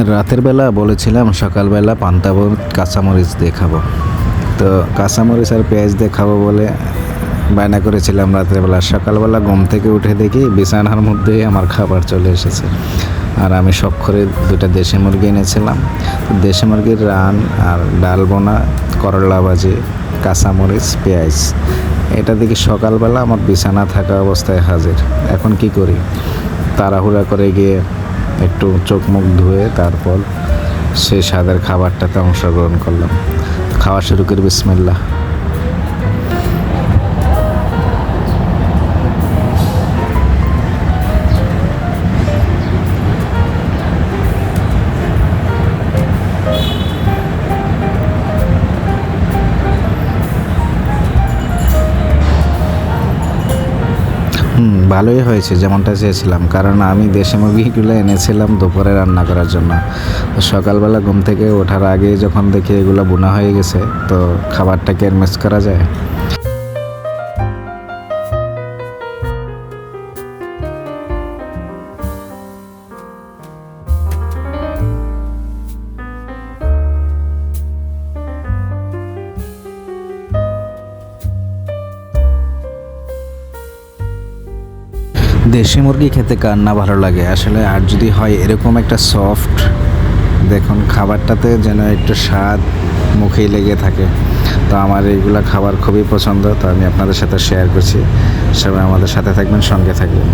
রাতের বেলা বলেছিলাম সকালবেলা পান্তা ভাত কাঁচামরিচ দিয়ে খাবো। তো কাঁচামরিচ আর পেঁয়াজ দিয়ে খাবো বলে বায়না করেছিলাম রাতের বেলা। সকালবেলা ঘুম থেকে উঠে দেখি বিছানার মধ্যেই আমার খাবার চলে এসেছে। আর আমি শখ করে 2টা দেশি মুরগি এনেছিলাম। দেশি মুরগির রান আর ডাল বোনা, করলা ভাজি, কাঁচামরিচ, পেঁয়াজ, এটা দেখি সকালবেলা আমার বিছানা থাকা অবস্থায় হাজির। এখন কি করি? তাড়াহুড়া করে গিয়ে একটু চোখ মুখ ধুয়ে তারপর সেই স্বাদের খাবারটাতে অংশগ্রহণ করলাম। খাওয়া শুরু করি বিসমিল্লাহ। ভালোই হয়েছে, যেমনটা চেয়েছিলাম, কারণ আমি দেশি মুরগিগুলো এনেছিলাম দুপুরে রান্না করার জন্য। তো সকালবেলা ঘুম থেকে ওঠার আগে যখন দেখি এগুলো বোনা হয়ে গেছে, তো খাবারটাকে আর মিস করা যায়? দেশি মুরগি খেতে কার না ভালো লাগে আসলে, আর যদি হয় এরকম একটা সফট, দেখুন খাবারটাতে যেন একটু স্বাদ মুখেই লেগে থাকে। তো আমার এইগুলা খাবার খুবই পছন্দ, তো আমি আপনাদের সাথে শেয়ার করছি। সবাই আমাদের সাথে থাকবেন, সঙ্গে থাকবেন।